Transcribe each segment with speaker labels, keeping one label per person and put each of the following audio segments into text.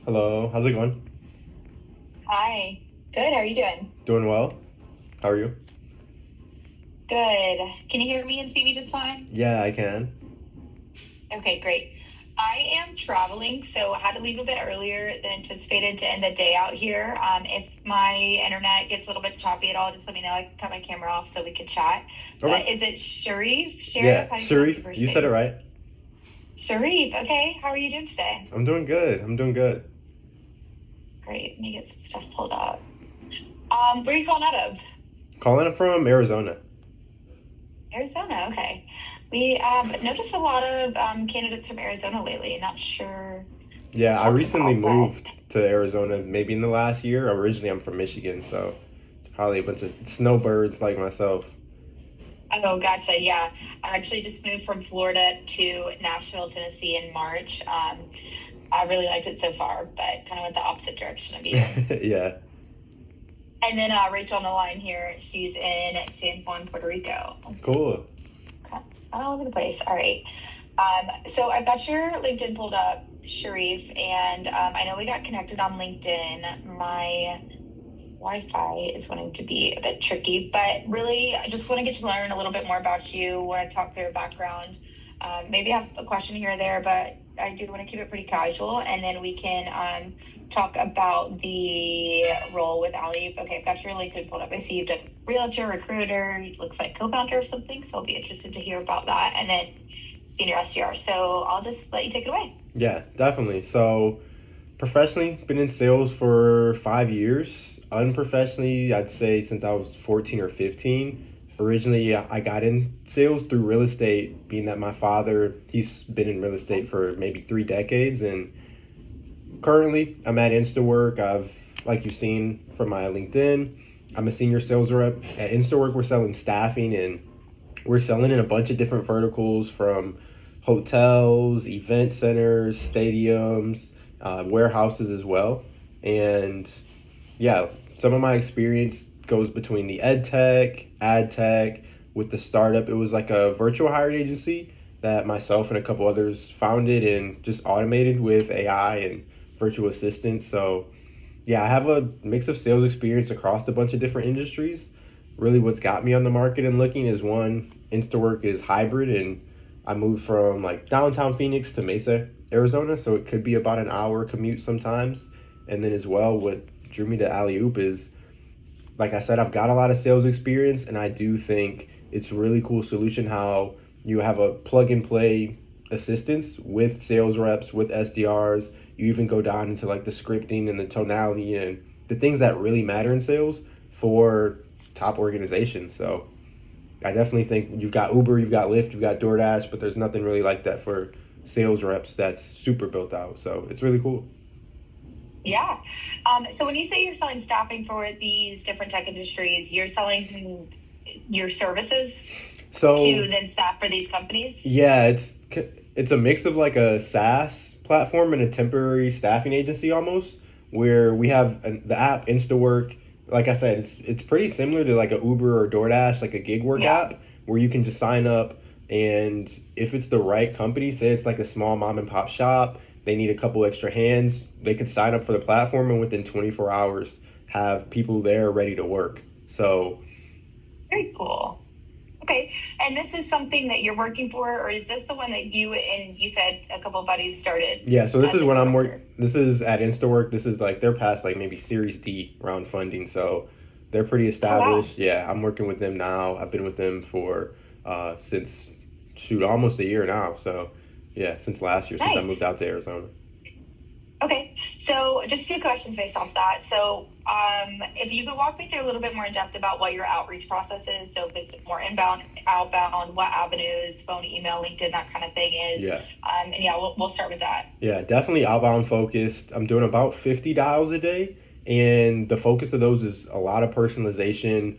Speaker 1: Hello, how's it going?
Speaker 2: Hi. Good. How are you doing?
Speaker 1: Doing well. How are you?
Speaker 2: Good. Can you hear me and see me just fine?
Speaker 1: Yeah, I can.
Speaker 2: Okay, great. I am traveling, so I had to leave a bit earlier than anticipated to end the day out here. If my internet gets a little bit choppy at all, just let me know. I can cut my camera off so we can chat.
Speaker 1: Okay.
Speaker 2: But is it Sharif?
Speaker 1: Yeah,
Speaker 2: Sheriff? How do you pronounce your
Speaker 1: Sharif,
Speaker 2: first
Speaker 1: you said it
Speaker 2: name?
Speaker 1: right.
Speaker 2: Sharif. Okay. How are you doing today?
Speaker 1: I'm doing good. I'm doing good.
Speaker 2: Great. Let me get some stuff pulled up. Where are you calling out of?
Speaker 1: Calling from Arizona.
Speaker 2: Arizona. Okay. We noticed a lot of candidates from Arizona lately. Not sure
Speaker 1: Yeah,
Speaker 2: what
Speaker 1: I
Speaker 2: that's
Speaker 1: recently
Speaker 2: about, but
Speaker 1: moved to Arizona maybe in the last year. Originally, I'm from Michigan, so it's probably a bunch of snowbirds like myself.
Speaker 2: oh, gotcha. Yeah. I actually just moved from Florida to Nashville, Tennessee in March. I really liked it so far, but kind of went the opposite direction of you.
Speaker 1: Yeah,
Speaker 2: And then Rachel on the line here, she's in San Juan, Puerto Rico.
Speaker 1: cool.
Speaker 2: Okay. All over the place. All right. So I've got your LinkedIn pulled up, Sharif, and I know we got connected on LinkedIn. My Wi-Fi is wanting to be a bit tricky, but really, I just want to get to learn a little bit more about you. Want to talk through your background. Maybe have a question here or there, but I do want to keep it pretty casual, and then we can talk about the role with Ali. Okay, I've got your LinkedIn pulled up. I see you've done realtor, recruiter, looks like co-founder or something. So I'll be interested to hear about that, and then senior SDR. So I'll just let you take it away.
Speaker 1: Yeah, definitely. So, professionally, been in sales for 5 years. Unprofessionally, I'd say since I was 14 or 15. Originally, I got in sales through real estate, being that my father, he's been in real estate for maybe 3 decades. And currently, I'm at InstaWork. Like you've seen from my LinkedIn, I'm a senior sales rep. At InstaWork, we're selling staffing and we're selling in a bunch of different verticals from hotels, event centers, stadiums, warehouses as well. And yeah, some of my experience goes between the ed tech, ad tech, with the startup. It was like a virtual hiring agency that myself and a couple others founded and just automated with AI and virtual assistants. So yeah, I have a mix of sales experience across a bunch of different industries. Really, what's got me on the market and looking is one, InstaWork is hybrid, and I moved from like downtown Phoenix to Mesa, Arizona, so it could be about an hour commute sometimes. And then as well, what drew me to Alley Oop is, like I said, I've got a lot of sales experience, and I do think it's a really cool solution how you have a plug and play assistance with sales reps, with SDRs. You even go down into like the scripting and the tonality and the things that really matter in sales for top organizations. So I definitely think you've got Uber, you've got Lyft, you've got DoorDash, but there's nothing really like that for sales reps that's super built out. So it's really cool.
Speaker 2: Yeah. So when you say you're selling staffing for these different tech industries, you're selling your services
Speaker 1: So
Speaker 2: to then staff for these companies?
Speaker 1: yeah, it's a mix of like a SaaS platform and a temporary staffing agency almost, where we have the app InstaWork. Like I said, it's pretty similar to like a Uber or DoorDash, like a gig work
Speaker 2: Yeah.
Speaker 1: app, where you can just sign up, and if it's the right company, say it's like a small mom and pop shop, they need a couple extra hands, they could sign up for the platform and within 24 hours have people there ready to work. So
Speaker 2: Very cool. Okay. And this is something that you're working for, or is this the one that you said a couple of buddies started
Speaker 1: yeah, so this
Speaker 2: as
Speaker 1: is
Speaker 2: a
Speaker 1: when I'm work.
Speaker 2: coworker?
Speaker 1: This is at InstaWork. This is like they're past like maybe Series D round funding, so they're pretty
Speaker 2: Oh wow.
Speaker 1: established. Yeah, I'm working with them now. I've been with them for since shoot almost a year now. So yeah, since last year, since I moved
Speaker 2: Nice.
Speaker 1: out to Arizona.
Speaker 2: Okay, so just a few questions based off that. So, if you could walk me through a little bit more in depth about what your outreach process is, so if it's more inbound, outbound, what avenues, phone, email, LinkedIn, that kind of thing is,
Speaker 1: Yeah,
Speaker 2: and yeah, we'll start with that.
Speaker 1: yeah, definitely outbound focused. I'm doing about 50 dials a day, and the focus of those is a lot of personalization,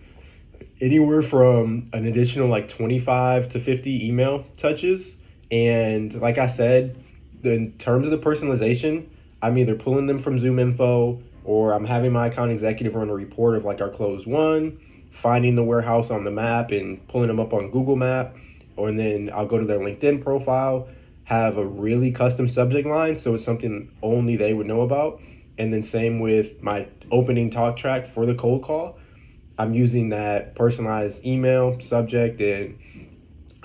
Speaker 1: anywhere from an additional like 25 to 50 email touches. And like I said, in terms of the personalization, I'm either pulling them from Zoom info or I'm having my account executive run a report of like our close one, finding the warehouse on the map and pulling them up on Google Map, or and then I'll go to their LinkedIn profile. have a really custom subject line, so it's something only they would know about. And then same with my opening talk track for the cold call. I'm using that personalized email subject, and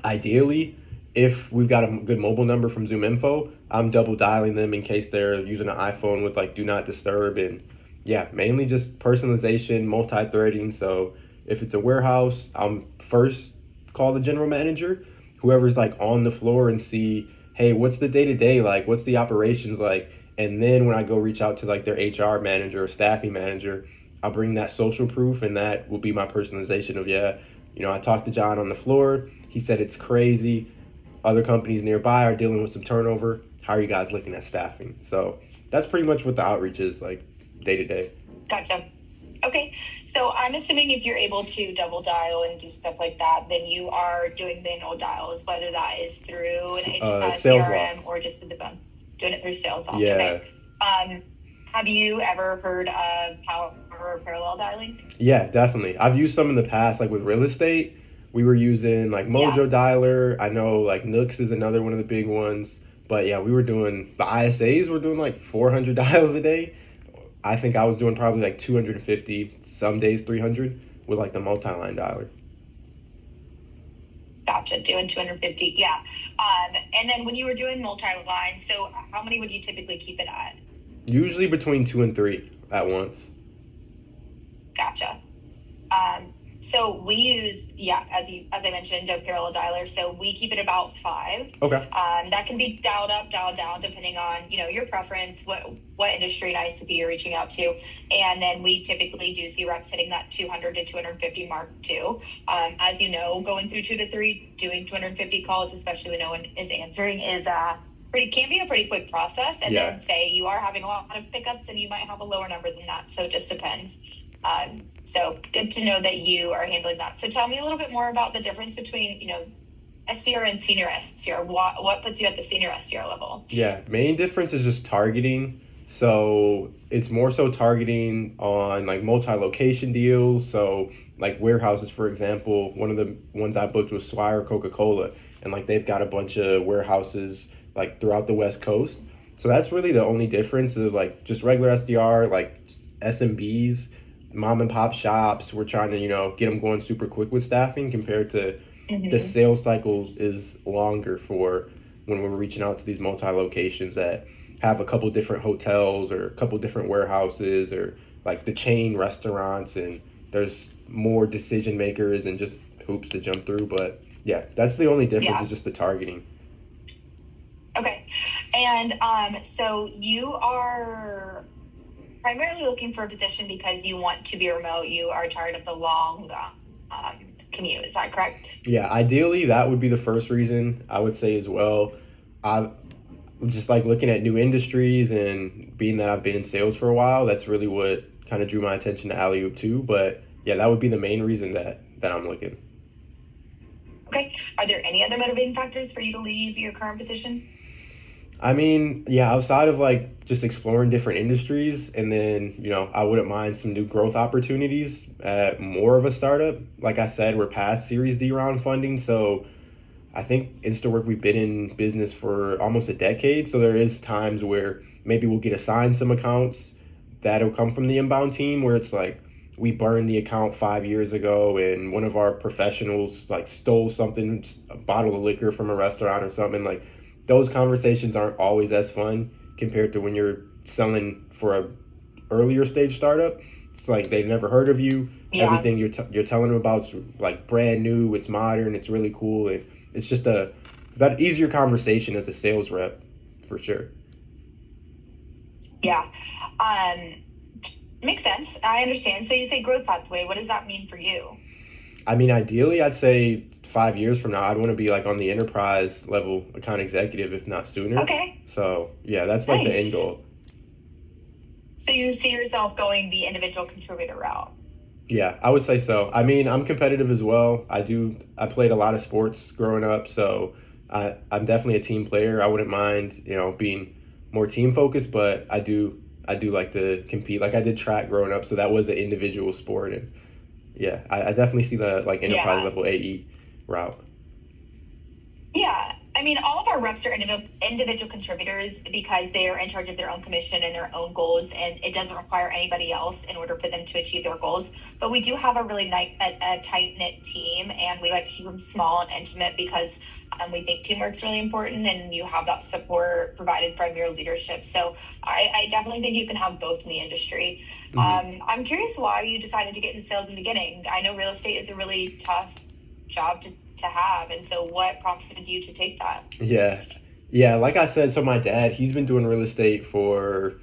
Speaker 1: ideally, if we've got a good mobile number from Zoom Info, I'm double dialing them in case they're using an iPhone with like do not disturb. And yeah, mainly just personalization, multi-threading. So if it's a warehouse, I'm first call the general manager, whoever's like on the floor, and see, hey, what's the day to day like? What's the operations like? And then when I go reach out to like their HR manager or staffing manager, I'll bring that social proof, and that will be my personalization of, yeah, I talked to John on the floor. He said it's crazy. Other companies nearby are dealing with some turnover. How are you guys looking at staffing? So that's pretty much what the outreach is like day to day.
Speaker 2: Gotcha. Okay, so I'm assuming if you're able to double dial and do stuff like that, then you are doing manual dials, whether that is through an CRM or just in the phone, doing it through Salesloft.
Speaker 1: Yeah.
Speaker 2: Okay. Have you ever heard of Power or Parallel Dialing?
Speaker 1: Yeah, definitely. I've used some in the past, like with real estate. We were using like Mojo Dialer. I know like Nooks is another one of the big ones. But yeah, we were doing, the ISAs were doing like 400 dials a day. I think I was doing probably like 250, some days 300 with like the multi-line dialer.
Speaker 2: Gotcha, doing 250, yeah. And then when you were doing multi-line, so how many would you typically keep it at?
Speaker 1: Usually between 2 and 3 at once.
Speaker 2: Gotcha. So we use, as I mentioned, a parallel dialer. So we keep it about 5.
Speaker 1: Okay.
Speaker 2: That can be dialed up, dialed down, depending on, your preference, what industry and ICP you're reaching out to. And then we typically do see reps hitting that 200 to 250 mark too. As you know, going through 2 to 3, doing 250 calls, especially when no one is answering, can be a pretty quick process. And then say you are having a lot of pickups, then you might have a lower number than that. So it just depends. So good to know that you are handling that. So tell me a little bit more about the difference between, SDR and senior SDR. What puts you at the senior SDR level?
Speaker 1: Yeah, main difference is just targeting. So it's more so targeting on like multi-location deals. So like warehouses, for example, one of the ones I booked was Swire Coca-Cola, and like they've got a bunch of warehouses like throughout the West Coast. So that's really the only difference of like just regular SDR, like SMBs, mom and pop shops. We're trying to, get them going super quick with staffing compared to the sales cycles is longer for when we're reaching out to these multi-locations that have a couple different hotels or a couple different warehouses or like the chain restaurants, and there's more decision makers and just hoops to jump through. But yeah, that's the only difference is just the targeting.
Speaker 2: Okay. And so you are primarily looking for a position because you want to be remote. You are tired of the long commute. Is that correct?
Speaker 1: Yeah, ideally that would be the first reason I would say as well. I just like looking at new industries, and being that I've been in sales for a while, that's really what kind of drew my attention to Alley-Oop too. But yeah, that would be the main reason that I'm looking.
Speaker 2: Okay. Are there any other motivating factors for you to leave your current position?
Speaker 1: I mean, yeah, outside of like just exploring different industries, and then, I wouldn't mind some new growth opportunities at more of a startup. Like I said, we're past Series D round funding. So I think InstaWork, we've been in business for almost a decade. So there is times where maybe we'll get assigned some accounts that'll come from the inbound team, where it's like we burned the account 5 years ago and one of our professionals like stole something, a bottle of liquor from a restaurant or something. Like those conversations aren't always as fun compared to when you're selling for a earlier stage startup. It's like they've never heard of you. Yeah. Everything you're telling them about is like brand new. It's modern. It's really cool, and it's just a easier conversation as a sales rep, for sure.
Speaker 2: Yeah, makes sense. I understand. So you say growth pathway. What does that mean for you?
Speaker 1: I mean, ideally, I'd say 5 years from now, I'd want to be like on the enterprise level account executive, if not sooner.
Speaker 2: Okay.
Speaker 1: So yeah, that's like the end goal.
Speaker 2: So you see yourself going the individual contributor route?
Speaker 1: Yeah, I would say so. I mean, I'm competitive as well. I played a lot of sports growing up, so I'm definitely a team player. I wouldn't mind, being more team focused, but I do like to compete. Like I did track growing up, so that was an individual sport, and yeah, I definitely see the like enterprise level AE route.
Speaker 2: Yeah, I mean, all of our reps are individual contributors because they are in charge of their own commission and their own goals, and it doesn't require anybody else in order for them to achieve their goals. But we do have a really nice, a tight knit team, and we like to keep them small and intimate because we think teamwork's really important, and you have that support provided from your leadership. So I definitely think you can have both in the industry.
Speaker 1: Hmm.
Speaker 2: I'm curious why you decided to get into sales in the beginning. I know real estate is a really tough job to have, and so what prompted you to take that?
Speaker 1: Yeah. Yeah, like I said, so my dad, he's been doing real estate for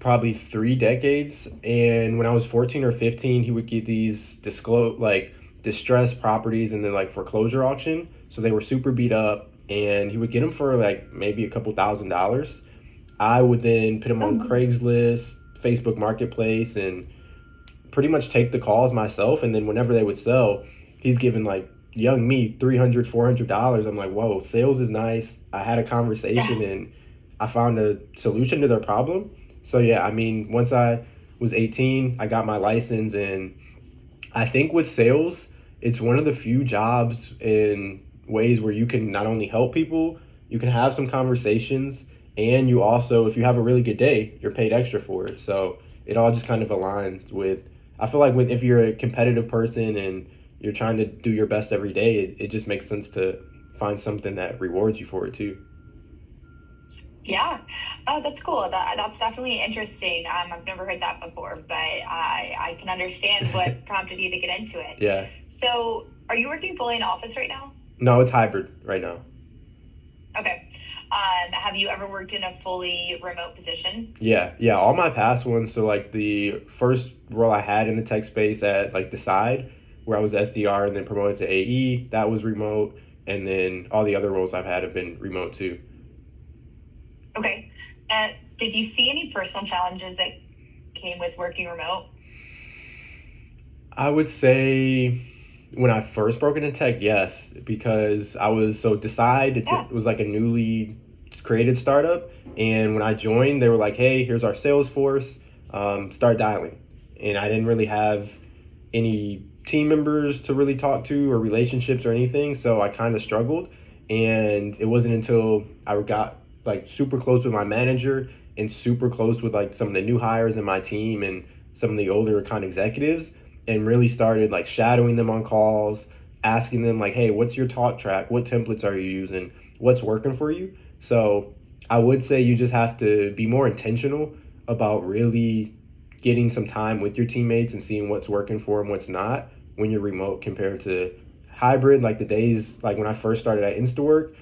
Speaker 1: probably 3 decades. And when I was 14 or 15, he would get these distressed properties and then like foreclosure auction. So they were super beat up and he would get them for like maybe a couple $1,000s. I would then put them on
Speaker 2: Oh,
Speaker 1: Craigslist, Facebook Marketplace, and pretty much take the calls myself. And then whenever they would sell, he's giving like young me $300, $400. I'm like, whoa, sales is nice. I had a
Speaker 2: yeah.
Speaker 1: conversation and I found a solution to their problem. So yeah, I mean, once I was 18, I got my license, and I think with sales, it's one of the few jobs in ways where you can not only help people, you can have some conversations, and you also, if you have a really good day, you're paid extra for it. So it all just kind of aligns with, I feel like with if you're a competitive person and you're trying to do your best every day, it just makes sense to find something that rewards you for it too.
Speaker 2: Yeah. Oh, that's cool. That's definitely interesting. I've never heard that before, but I can understand what prompted you to get into it.
Speaker 1: Yeah.
Speaker 2: So, are you working fully in office right now?
Speaker 1: No, it's hybrid right now.
Speaker 2: Okay. Have you ever worked in a fully remote position?
Speaker 1: Yeah, yeah, all my past ones. So like the first role I had in the tech space at like Decide, where I was SDR and then promoted to AE, that was remote, and then all the other roles I've had have been remote too.
Speaker 2: Okay. Uh, did you see any personal challenges that came with working remote?
Speaker 1: I would say when I first broke into tech, yes, because I was so Decide.
Speaker 2: Yeah.
Speaker 1: It was like a newly created startup, and when I joined, they were like, "Hey, here's our sales force. Start dialing." And I didn't really have any team members to really talk to or relationships or anything, so I kind of struggled. And it wasn't until I got like super close with my manager and super close with like some of the new hires in my team and some of the older account executives, and really started like shadowing them on calls, asking them like, "Hey, what's your talk track? What templates are you using? What's working for you?" So I would say you just have to be more intentional about really getting some time with your teammates and seeing what's working for them, what's not when you're remote compared to hybrid. Like the days, like when I first started at InstaWork,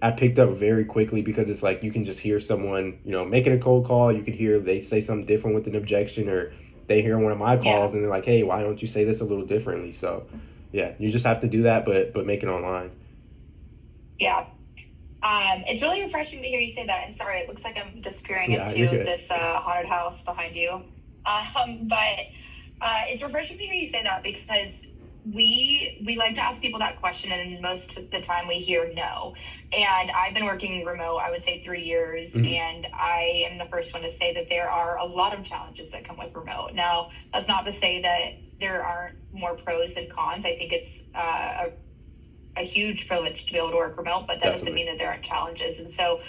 Speaker 1: I picked up very quickly because it's like you can just hear someone, making a cold call. You could hear they say something different with an objection, or they hear one of my
Speaker 2: Yeah.
Speaker 1: calls and they're like, "Hey, why don't you say this a little differently?" So, yeah, you just have to do that, but make it online.
Speaker 2: Yeah. It's really refreshing to hear you say that. And sorry, it looks like I'm disappearing
Speaker 1: Yeah, you're
Speaker 2: into
Speaker 1: good.
Speaker 2: this haunted house behind you. But it's refreshing to hear you say that because we like to ask people that question, and most of the time we hear no. And I've been working remote, I would say 3 years,
Speaker 1: Mhm.
Speaker 2: and I am the first one to say that there are a lot of challenges that come with remote. Now, that's not to say that there aren't more pros than cons. I think it's a huge privilege to be able to work remote, but that doesn't
Speaker 1: Definitely.
Speaker 2: mean that there aren't challenges. And so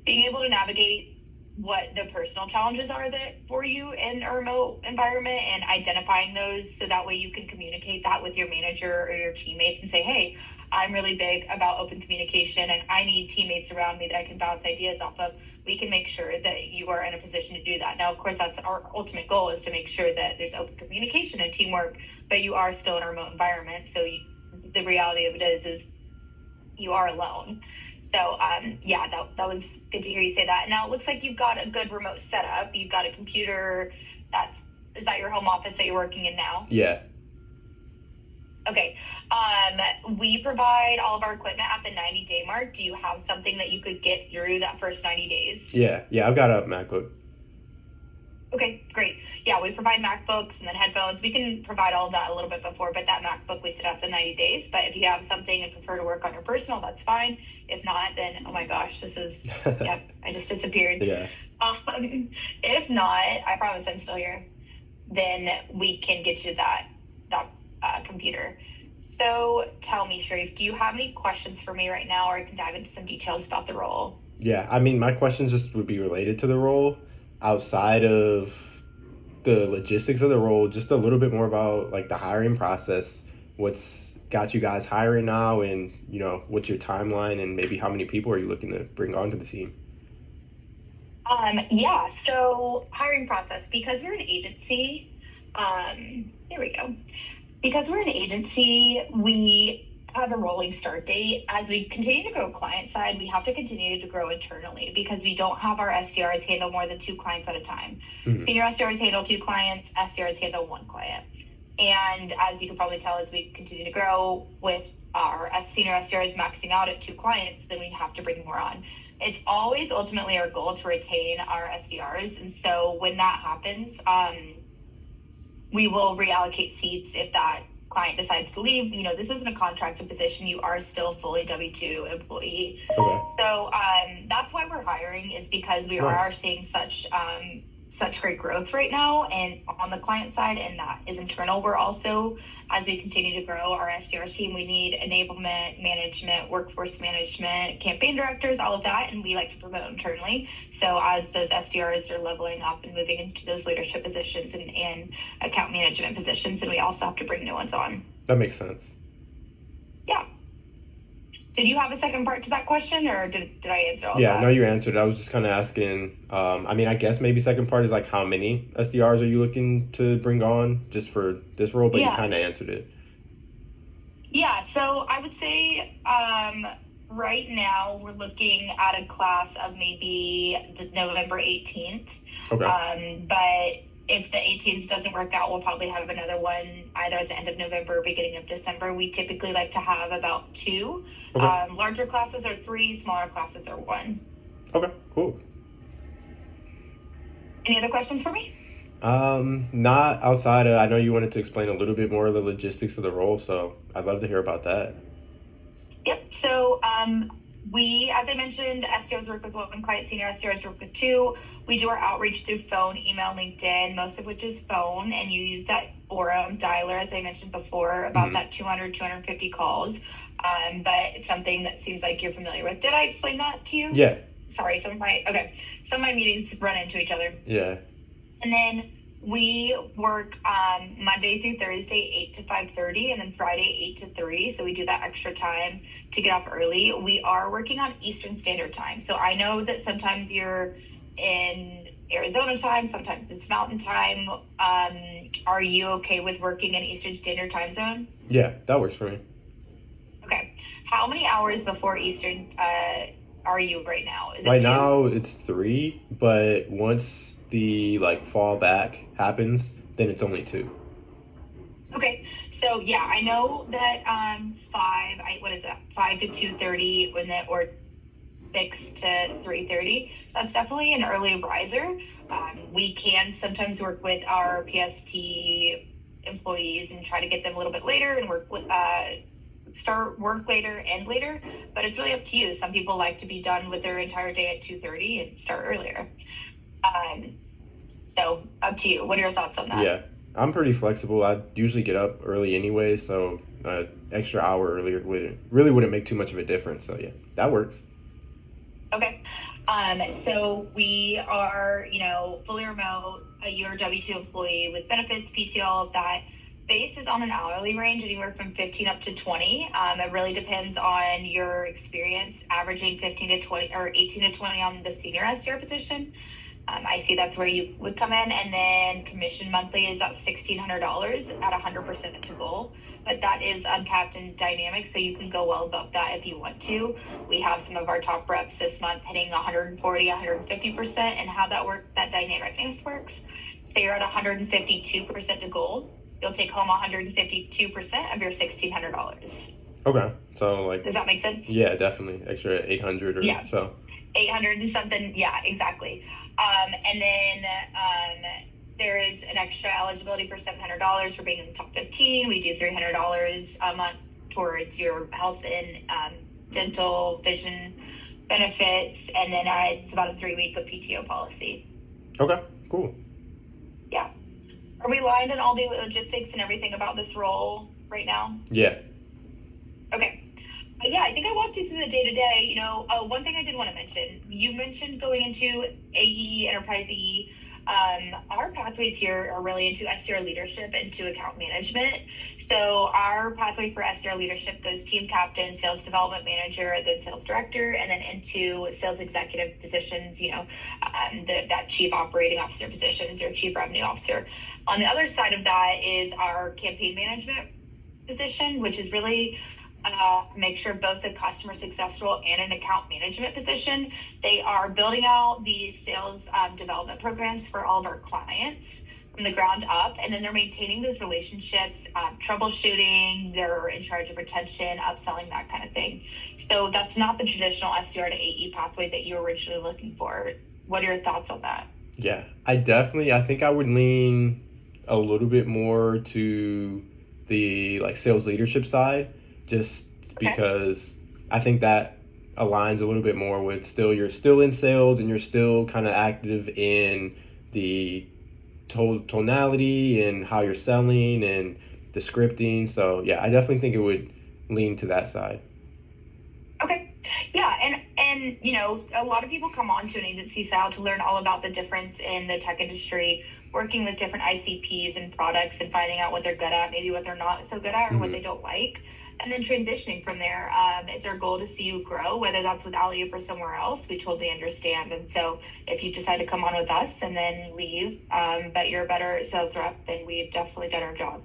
Speaker 2: being able to navigate what the personal challenges are that for you in a remote environment and identifying those so that way you can communicate that with your manager or your teammates and say, hey, I'm really big about open communication and I need teammates around me that I can bounce ideas off of. We can make sure that you are in a position to do that. Now, of course, that's our ultimate goal, is to make sure that there's open communication and teamwork, but you are still in a remote environment. So the reality of it is you are alone. So yeah, that was good to hear you say that. Now it looks like you've got a good remote setup. You've got a computer. That's Is that your home office that you're working in now?
Speaker 1: Yeah.
Speaker 2: Okay. We provide all of our equipment at the 90-day mark. Do you have something that you could get through that first 90 days?
Speaker 1: Yeah. Yeah. I've got a MacBook.
Speaker 2: Okay, great. Yeah, we provide MacBooks and then headphones. We can provide all of that a little bit before, but that MacBook we set out the 90 days. But if you have something and prefer to work on your personal, that's fine. If not, then oh my gosh, yep, I just disappeared.
Speaker 1: Yeah.
Speaker 2: Um, if not, I promise I'm still here. Then we can get you that computer. So tell me, Sharif, do you have any questions for me right now, or I can dive into some details about the role?
Speaker 1: Yeah, I mean, my questions just would be related to the role outside of the logistics of the role, just a little bit more about like the hiring process, what's got you guys hiring now, and what's your timeline, and maybe how many people are you looking to bring onto the team?
Speaker 2: Yeah, so hiring process, because we're an agency, here we go. Because we're an agency, we have a rolling start date. As we continue to grow client side, we have to continue to grow internally because we don't have our SDRs handle more than two clients at a time.
Speaker 1: Mhm.
Speaker 2: Senior SDRs handle two clients, SDRs handle one client. And as you can probably tell, as we continue to grow with our senior SDRs maxing out at two clients, then we have to bring more on. It's always ultimately our goal to retain our SDRs. And so when that happens, we will reallocate seats if that client decides to leave. This isn't a contracted position. You are still fully W-2 employee.
Speaker 1: Okay.
Speaker 2: So that's why we're hiring, is because we are
Speaker 1: Nice.
Speaker 2: seeing such great growth right now, and on the client side, and that is internal. We're also, as we continue to grow our SDR team, we need enablement, management, workforce management, campaign directors, all of that, and we like to promote internally. So as those SDRs are leveling up and moving into those leadership positions and account management positions, and we also have to bring new ones on.
Speaker 1: That makes sense.
Speaker 2: Yeah. Did you have a second part to that question, or did I answer all of
Speaker 1: Yeah, no,
Speaker 2: that?
Speaker 1: you answered. I was just kind of asking. I mean, I guess maybe second part is like how many SDRs are you looking to bring on just for this role? But you
Speaker 2: Yeah.
Speaker 1: kind of answered it.
Speaker 2: Yeah, so I would say right now we're looking at a class of maybe the November 18th.
Speaker 1: Okay.
Speaker 2: But if the 18th doesn't work out, we'll probably have another one either at the end of November or beginning of December. We typically like to have about two.
Speaker 1: Okay.
Speaker 2: Larger classes are three, smaller classes are one.
Speaker 1: Okay. Cool.
Speaker 2: Any other questions for me?
Speaker 1: Not outside of, I know you wanted to explain a little bit more of the logistics of the role, so I'd love to hear about that.
Speaker 2: Yep. So we, as I mentioned, SDRs work with one client, senior SDRs work with two. We do our outreach through phone, email, LinkedIn, most of which is phone. And you use that Orem dialer, as I mentioned before, about
Speaker 1: Hmm.
Speaker 2: that 200, 250 calls. But it's something that seems like you're familiar with. Did I explain that to you?
Speaker 1: Yeah.
Speaker 2: Sorry, some of my meetings run into each other.
Speaker 1: Yeah.
Speaker 2: And then we work Monday through Thursday, 8 to 5:30, and then Friday, 8 to 3. So we do that extra time to get off early. We are working on Eastern Standard Time. So I know that sometimes you're in Arizona time, sometimes it's Mountain Time. Are you okay with working in Eastern Standard Time zone?
Speaker 1: Yeah, that works for me.
Speaker 2: Okay. How many hours before Eastern are you right now? Is it
Speaker 1: Right
Speaker 2: two?
Speaker 1: now it's 3, but once the like fall back happens, then it's only 2.
Speaker 2: Okay, so yeah, I know that what is that, 5 to 2:30, when that, or 6 to 3:30. That's definitely an early riser. We can sometimes work with our PST employees and try to get them a little bit later and start work later, end later, but it's really up to you. Some people like to be done with their entire day at 2:30 and start earlier. Um, so up to you. What are your thoughts on that?
Speaker 1: Yeah, I'm pretty flexible. I usually get up early anyway, so extra hour earlier wouldn't make too much of a difference. So yeah, that works.
Speaker 2: Okay. So we are, fully remote, a year W-2 employee with benefits, PTO, all of that. Base is on an hourly range, anywhere from 15 up to 20. It really depends on your experience, averaging 15 to 20 or 18 to 20 on the senior SDR position. I see that's where you would come in, and then commission monthly is at $1,600 at 100% to goal, but that is uncapped and dynamic, so you can go well above that if you want to. We have some of our top reps this month hitting 140, 150%, and how that dynamicness works. Say you're at 152% to goal, you'll take home 152% of your $1,600.
Speaker 1: Okay, so like
Speaker 2: Does that make sense?
Speaker 1: yeah, definitely extra 800 or
Speaker 2: Yeah.
Speaker 1: so.
Speaker 2: 800 and something. Yeah, exactly. And then there is an extra eligibility for $700 for being in the top 15. We do $300 a month towards your health and dental, vision benefits. And then it's about a 3-week of PTO policy.
Speaker 1: Okay, cool.
Speaker 2: Yeah. Are we aligned on all the logistics and everything about this role? right now?
Speaker 1: Yeah.
Speaker 2: Okay. Yeah, I think I walked you through the day to day. One thing I did want to mention, you mentioned going into AE, Enterprise EE. Our pathways here are really into SDR leadership, into account management. So our pathway for SDR leadership goes team captain, sales development manager, then sales director, and then into sales executive positions, that chief operating officer positions or chief revenue officer. On the other side of that is our campaign management position, which is really make sure both the customer success role and an account management position. They are building out these sales development programs for all of our clients from the ground up, and then they're maintaining those relationships, troubleshooting. They're in charge of retention, upselling, that kind of thing. So that's not the traditional SDR to AE pathway that you were originally looking for. What are your thoughts on that?
Speaker 1: Yeah, I think I would lean a little bit more to the like sales leadership side, just
Speaker 2: Okay.
Speaker 1: because I think that aligns a little bit more with you're still in sales and you're still kind of active in the tonality and how you're selling and the scripting. So yeah, I definitely think it would lean to that side.
Speaker 2: Okay. Yeah, and a lot of people come on to an agency style to learn all about the difference in the tech industry, working with different ICPs and products and finding out what they're good at, maybe what they're not so good at, or what they don't like, and then transitioning from there. It's our goal to see you grow, whether that's with Alley or somewhere else. We totally understand. And so if you decide to come on with us and then leave, but you're a better sales rep, then we've definitely done our job.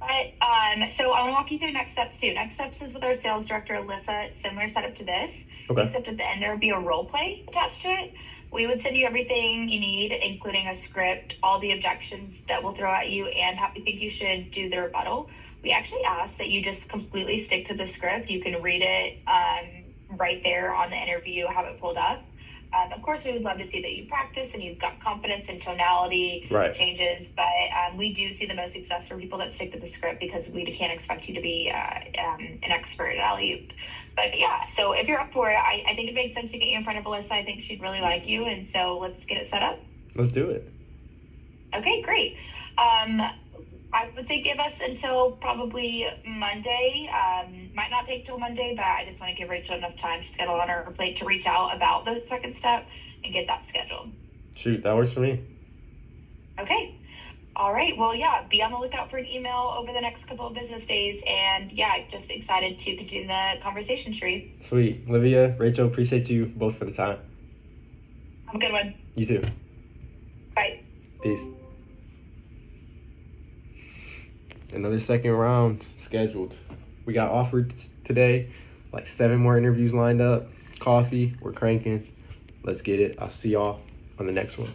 Speaker 2: But so I want to walk you through next steps too. Next steps is with our sales director, Alyssa. Similar setup to this,
Speaker 1: Okay.
Speaker 2: except at the end there would be a role play attached to it. We would send you everything you need, including a script, all the objections that we'll throw at you, and how we think you should do the rebuttal. We actually ask that you just completely stick to the script. You can read it right there on the interview, have it pulled up. Of course, we would love to see that you practice and you've got confidence and tonality changes, but we do see the most success for people that stick to the script, because we can't expect you to be an expert at alley-oop. But yeah, so if you're up for it, I think it makes sense to get you in front of Alyssa. I think she'd really like you, and so let's get it set up.
Speaker 1: Let's do it.
Speaker 2: Okay, great. I would say give us until probably Monday. Might not take till Monday, but I just want to give Rachel enough time. She's got a lot on her plate to reach out about the second step and get that scheduled.
Speaker 1: Shoot, that works for me.
Speaker 2: Okay. All right. Well, yeah, be on the lookout for an email over the next couple of business days. And yeah, just excited to continue the conversation, Sheree.
Speaker 1: Sweet. Olivia, Rachel, appreciate you both for the time.
Speaker 2: Have a good one.
Speaker 1: You too.
Speaker 2: Bye.
Speaker 1: Peace. Another second round scheduled. We got offered today, like 7 more interviews lined up. Coffee, we're cranking. Let's get it. I'll see y'all on the next one.